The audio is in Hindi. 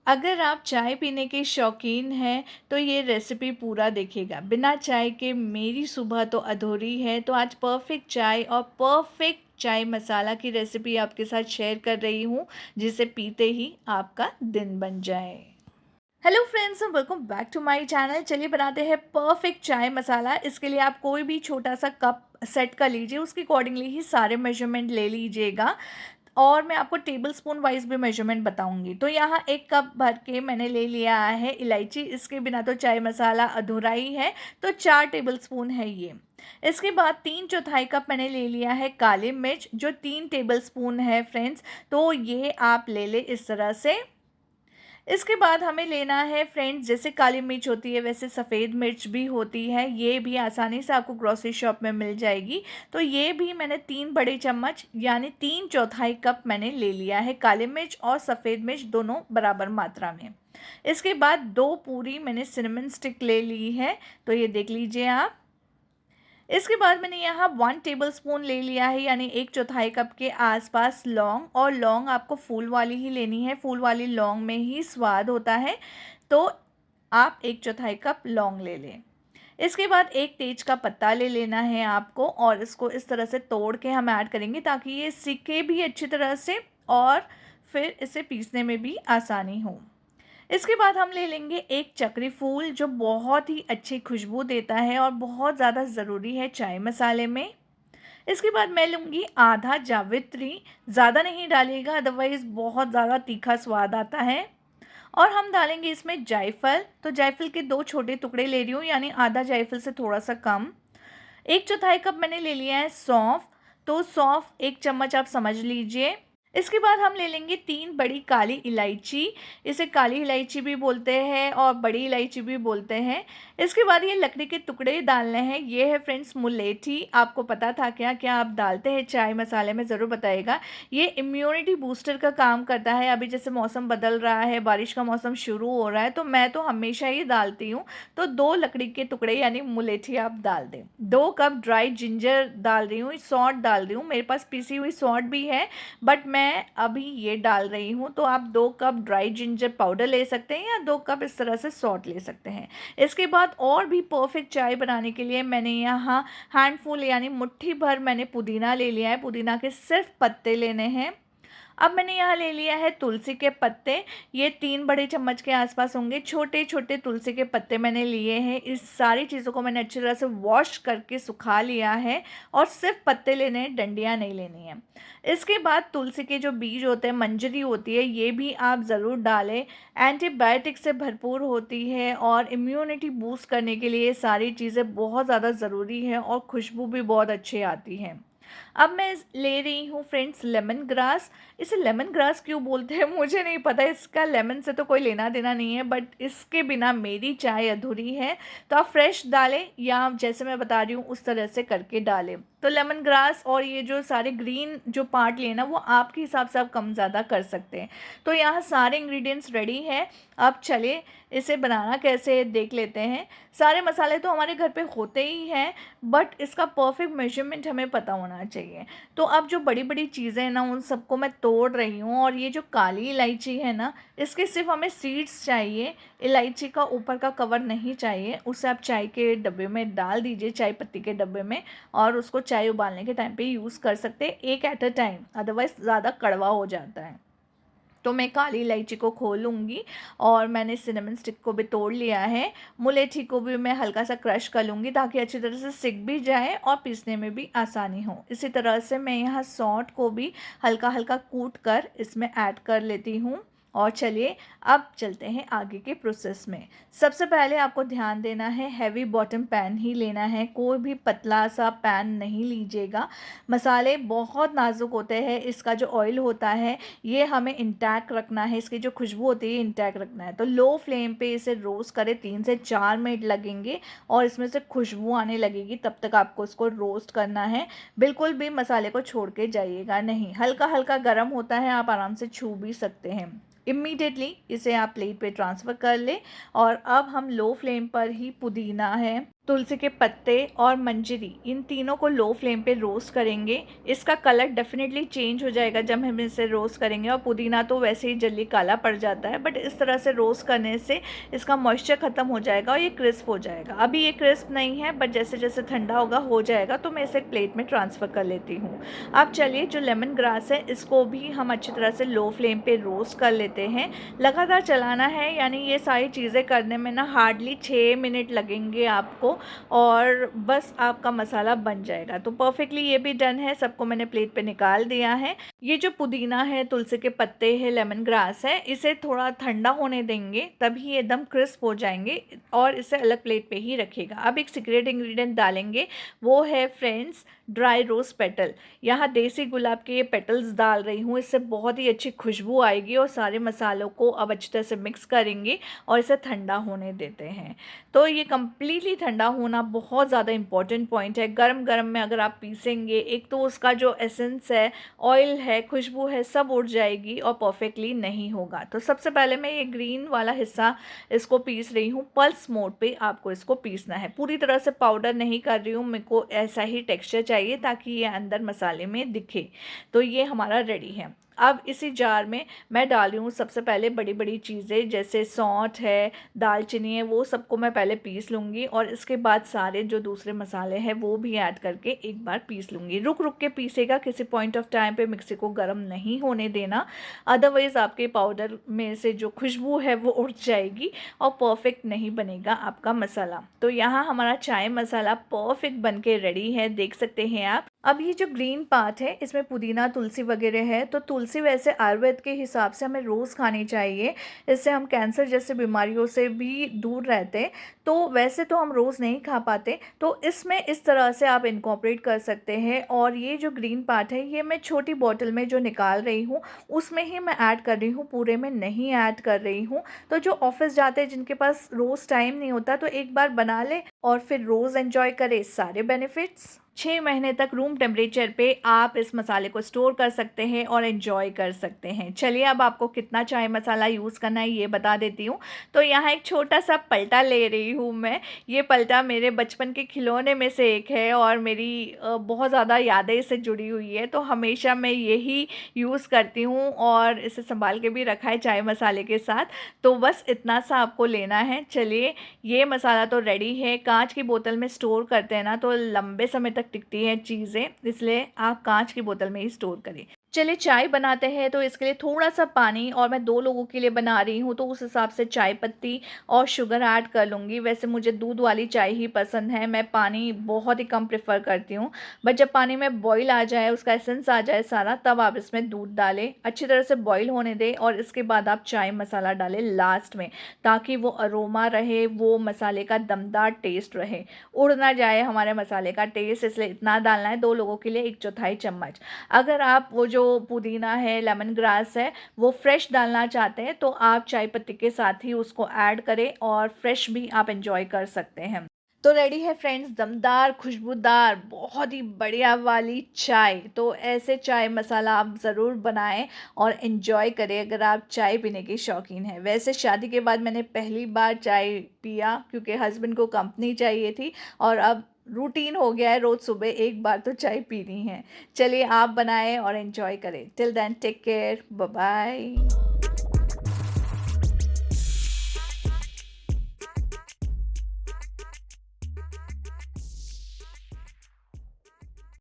अगर आप चाय पीने के शौकीन हैं तो ये रेसिपी पूरा देखिएगा। बिना चाय के मेरी सुबह तो अधूरी है। तो आज परफेक्ट चाय और परफेक्ट चाय मसाला की रेसिपी आपके साथ शेयर कर रही हूँ, जिसे पीते ही आपका दिन बन जाए। Hello friends, welcome back to my channel. चलिए बनाते हैं परफेक्ट चाय मसाला। इसके लिए आप कोई भी छोटा सा कप सेट कर लीजिए, उसके अकॉर्डिंगली ही सारे मेजरमेंट ले लीजिएगा। और मैं आपको टेबल स्पून वाइज भी मेजरमेंट बताऊंगी। तो यहाँ 1 कप भर के मैंने ले लिया है इलायची। इसके बिना तो चाय मसाला अधूरा ही है। तो 4 टेबल स्पून है ये। इसके बाद 3/4 कप मैंने ले लिया है काली मिर्च, जो 3 टेबल स्पून है फ्रेंड्स। तो ये आप ले ले इस तरह से। इसके बाद हमें लेना है फ्रेंड्स, जैसे काली मिर्च होती है वैसे सफ़ेद मिर्च भी होती है। ये भी आसानी से आपको ग्रोसरी शॉप में मिल जाएगी। तो ये भी मैंने 3 बड़े चम्मच यानी 3/4 कप मैंने ले लिया है काली मिर्च और सफ़ेद मिर्च दोनों बराबर मात्रा में। इसके बाद 2 पूरी मैंने सिनेमन स्टिक ले ली है। तो ये देख लीजिए आप। इसके बाद मैंने यहाँ 1 टेबल स्पून ले लिया है यानी 1/4 कप के आसपास लौंग। और लौंग आपको फूल वाली ही लेनी है, फूल वाली लौंग में ही स्वाद होता है। तो आप 1/4 कप लौंग ले लें। इसके बाद एक तेज का पत्ता ले लेना है आपको, और इसको इस तरह से तोड़ के हम ऐड करेंगे ताकि ये सिके भी अच्छी तरह से और फिर इसे पीसने में भी आसानी हो। इसके बाद हम ले लेंगे एक चक्री फूल, जो बहुत ही अच्छी खुशबू देता है और बहुत ज़्यादा ज़रूरी है चाय मसाले में। इसके बाद मैं लूँगी आधा जावित्री। ज़्यादा नहीं डालिएगा, अदरवाइज़ बहुत ज़्यादा तीखा स्वाद आता है। और हम डालेंगे इसमें जायफल। तो जायफल के 2 छोटे टुकड़े ले रही हूँ, यानी आधा जायफल से थोड़ा सा कम। 1/4 कप मैंने ले लिया है सौंफ। तो सौंफ 1 चम्मच आप समझ लीजिए। इसके बाद हम ले लेंगे 3 बड़ी काली इलायची। इसे काली इलायची भी बोलते हैं और बड़ी इलायची भी बोलते हैं। इसके बाद ये लकड़ी के टुकड़े डालने हैं। ये है फ्रेंड्स मुलेठी। आपको पता था क्या क्या आप डालते हैं चाय मसाले में, ज़रूर बताइएगा। ये इम्यूनिटी बूस्टर का काम करता है। अभी जैसे मौसम बदल रहा है, बारिश का मौसम शुरू हो रहा है, तो मैं तो हमेशा ही डालती हूँ। तो 2 लकड़ी के टुकड़े यानी मुलेठी आप डाल दें। 2 कप ड्राई जिंजर डाल रही हूँ, सौंठ डाल रही हूँ। मेरे पास पिसी हुई सौंठ भी है, बट मैं अभी ये डाल रही हूँ। तो आप 2 कप ड्राई जिंजर पाउडर ले सकते हैं या 2 कप इस तरह से सौंठ ले सकते हैं। इसके बाद और भी परफेक्ट चाय बनाने के लिए मैंने यहाँ हैंडफुल यानी मुट्ठी भर मैंने पुदीना ले लिया है। पुदीना के सिर्फ पत्ते लेने हैं। अब मैंने यहाँ ले लिया है तुलसी के पत्ते। ये 3 बड़े चम्मच के आसपास होंगे। छोटे छोटे तुलसी के पत्ते मैंने लिए हैं। इस सारी चीज़ों को मैंने अच्छी तरह से वॉश करके सुखा लिया है, और सिर्फ पत्ते लेने हैं, डंडियाँ नहीं लेनी है। इसके बाद तुलसी के जो बीज होते हैं, मंजरी होती है, ये भी आप ज़रूर डालें। एंटीबायोटिक से भरपूर होती है और इम्यूनिटी बूस्ट करने के लिए ये सारी चीज़ें बहुत ज़्यादा ज़रूरी है, और खुशबू भी बहुत अच्छी आती है। अब मैं ले रही हूँ फ्रेंड्स लेमन ग्रास। इसे लेमन ग्रास क्यों बोलते हैं मुझे नहीं पता, इसका लेमन से तो कोई लेना देना नहीं है, बट इसके बिना मेरी चाय अधूरी है। तो आप फ्रेश डालें या जैसे मैं बता रही हूँ उस तरह से करके डालें। तो लेमन ग्रास और ये जो सारे ग्रीन जो पार्ट लेना, वो आपके हिसाब से आप कम ज़्यादा कर सकते हैं। तो यहाँ सारे इंग्रेडिएंट्स रेडी हैं। अब चलिए इसे बनाना कैसे है देख लेते हैं। सारे मसाले तो हमारे घर पे होते ही हैं, बट इसका परफेक्ट मेजरमेंट हमें पता होना चाहिए। तो अब जो बड़ी बड़ी चीज़ें हैं ना, उन सबको मैं तोड़ रही हूँ। और ये जो काली इलायची है ना, इसके सिर्फ हमें सीड्स चाहिए, इलायची का ऊपर का कवर नहीं चाहिए। उसे आप चाय के डब्बे में डाल दीजिए, चाय पत्ती के डब्बे में, और उसको चाय उबालने के टाइम पे यूज़ कर सकते हैं, एक एट अ टाइम, अदरवाइज़ ज़्यादा कड़वा हो जाता है। तो मैं काली इलायची को खोलूँगी, और मैंने सिनेमन स्टिक को भी तोड़ लिया है। मुलेठी को भी मैं हल्का सा क्रश कर लूँगी ताकि अच्छी तरह से सिक भी जाए और पीसने में भी आसानी हो। इसी तरह से मैं यहाँ सौंठ को भी हल्का हल्का कूट कर इसमें ऐड कर लेती हूँ। और चलिए अब चलते हैं आगे के प्रोसेस में। सबसे पहले आपको ध्यान देना है, हैवी बॉटम पैन ही लेना है, कोई भी पतला सा पैन नहीं लीजिएगा। मसाले बहुत नाजुक होते हैं, इसका जो ऑयल होता है ये हमें इंटैक्ट रखना है, इसकी जो खुशबू होती है इंटैक्ट रखना है। तो लो फ्लेम पे इसे रोस्ट करें, 3 से 4 मिनट लगेंगे और इसमें से खुशबू आने लगेगी, तब तक आपको इसको रोस्ट करना है। बिल्कुल भी मसाले को छोड़ के जाइएगा नहीं, हल्का हल्का गर्म होता है, आप आराम से छू भी सकते हैं। इमीडिएटली इसे आप प्लेट पे ट्रांसफ़र कर लें। और अब हम लो फ्लेम पर ही पुदीना है तुलसी के पत्ते और मंजरी, इन तीनों को लो फ्लेम पे रोस्ट करेंगे। इसका कलर डेफिनेटली चेंज हो जाएगा जब हम इसे रोस्ट करेंगे, और पुदीना तो वैसे ही जल्दी काला पड़ जाता है, बट इस तरह से रोस्ट करने से इसका मॉइस्चर ख़त्म हो जाएगा और ये क्रिस्प हो जाएगा। अभी ये क्रिस्प नहीं है, बट जैसे जैसे ठंडा होगा हो जाएगा, तो मैं इसे एक प्लेट में ट्रांसफ़र कर लेती हूँ। अब चलिए, जो लेमन ग्रास है इसको भी हम अच्छी तरह से लो फ्लेम पे रोस्ट कर लेते हैं। लगातार चलाना है, यानी ये सारी चीज़ें करने में ना हार्डली 6 मिनट लगेंगे आपको, और बस आपका मसाला बन जाएगा। तो परफेक्टली ये भी डन है, सबको मैंने प्लेट पे निकाल दिया है। ये जो पुदीना है, तुलसी के पत्ते हैं, लेमन ग्रास है, इसे थोड़ा ठंडा होने देंगे, तभी ये एकदम क्रिस्प हो जाएंगे, और इसे अलग प्लेट पे ही रखिएगा। अब एक सीक्रेट इंग्रेडिएंट डालेंगे, वो है फ्रेंड्स ड्राई रोज़ पेटल। यहाँ देसी गुलाब के ये पेटल्स डाल रही हूँ, इससे बहुत ही अच्छी खुशबू आएगी, और सारे मसालों को अब अच्छी तरह से मिक्स करेंगे और इसे ठंडा होने देते हैं। तो ये कम्प्लीटली ठंडा होना बहुत ज़्यादा इंपॉर्टेंट पॉइंट है। गरम गरम में अगर आप पीसेंगे, एक तो उसका जो एसेंस है, ऑयल है, खुशबू है, सब उड़ जाएगी और परफेक्टली नहीं होगा। तो सबसे पहले मैं ये ग्रीन वाला हिस्सा इसको पीस रही हूँ। पल्स मोड पे आपको इसको पीसना है, पूरी तरह से पाउडर नहीं कर रही हूँ, मेरे को ऐसा ही टेक्सचर चाहिए ताकि ये अंदर मसाले में दिखे। तो ये हमारा रेडी है। अब इसी जार में मैं डाल रही हूँ सबसे पहले बड़ी बड़ी चीज़ें, जैसे सौंठ है, दालचीनी है, वो सबको मैं पहले पीस लूँगी, और इसके बाद सारे जो दूसरे मसाले हैं वो भी ऐड करके एक बार पीस लूँगी। रुक रुक के पीसेगा, किसी पॉइंट ऑफ टाइम पे मिक्सी को गर्म नहीं होने देना, अदरवाइज़ आपके पाउडर में से जो खुशबू है वो उड़ जाएगी और परफेक्ट नहीं बनेगा आपका मसाला। तो यहाँ हमारा चाय मसाला परफेक्ट बन के रेडी है, देख सकते हैं आप। अब ये जो ग्रीन पार्ट है, इसमें पुदीना, तुलसी वगैरह है, तो तुलसी वैसे आयुर्वेद के हिसाब से हमें रोज़ खानी चाहिए, इससे हम कैंसर जैसे बीमारियों से भी दूर रहते हैं। तो वैसे तो हम रोज़ नहीं खा पाते, तो इसमें इस तरह से आप इनकॉर्पोरेट कर सकते हैं। और ये जो ग्रीन पार्ट है, ये मैं छोटी बॉटल में जो निकाल रही हूँ उसमें ही मैं ऐड कर रही हूँ, पूरे में नहीं ऐड कर रही हूँ। तो जो ऑफिस जाते हैं, जिनके पास रोज़ टाइम नहीं होता, तो एक बार बना ले और फिर रोज़ एंजॉय करें सारे बेनिफिट्स। 6 महीने तक रूम टेम्परेचर पे आप इस मसाले को स्टोर कर सकते हैं और एंजॉय कर सकते हैं। चलिए, अब आपको कितना चाय मसाला यूज़ करना है ये बता देती हूँ। तो यहाँ एक छोटा सा पलटा ले रही हूँ मैं। ये पलटा मेरे बचपन के खिलौने में से एक है, और मेरी बहुत ज़्यादा यादें इससे जुड़ी हुई है, तो हमेशा मैं यही यूज़ करती हूँ, और इसे संभाल के भी रखा है चाय मसाले के साथ। तो बस इतना सा आपको लेना है। चलिए, ये मसाला तो रेडी है। कांच की बोतल में स्टोर करते हैं ना, तो लंबे समय तक टिकती हैं चीज़ें, इसलिए आप कांच की बोतल में ही स्टोर करें। चलिए, चाय बनाते हैं, तो इसके लिए थोड़ा सा पानी, और मैं 2 लोगों के लिए बना रही हूँ, तो उस हिसाब से चाय पत्ती और शुगर ऐड कर लूँगी। वैसे मुझे दूध वाली चाय ही पसंद है, मैं पानी बहुत ही कम प्रेफर करती हूँ। बट जब पानी में बॉईल आ जाए, उसका एसेंस आ जाए सारा, तब आप इसमें दूध डालें, अच्छी तरह से बॉईल होने दें, और इसके बाद आप चाय मसाला डालें लास्ट में, ताकि वो अरोमा रहे, वो मसाले का दमदार टेस्ट रहे, उड़ ना जाए हमारे मसाले का टेस्ट। इसलिए इतना डालना है, 2 लोगों के लिए 1/4 चम्मच। अगर आप वो जो पुदीना है, लेमन ग्रास है, वो फ्रेश डालना चाहते हैं, तो आप चाय पत्ती के साथ ही उसको ऐड करें, और फ्रेश भी आप एंजॉय कर सकते हैं। तो रेडी है फ्रेंड्स, दमदार, खुशबूदार, बहुत ही बढ़िया वाली चाय। तो ऐसे चाय मसाला आप ज़रूर बनाएं और एंजॉय करें अगर आप चाय पीने के शौकीन हैं। वैसे शादी के बाद मैंने पहली बार चाय पिया, क्योंकि हस्बैंड को कंपनी चाहिए थी, और अब रूटीन हो गया है, रोज़ सुबह एक बार तो चाय पीनी है। चलिए, आप बनाएं और एंजॉय करें। Till then, take care, bye bye.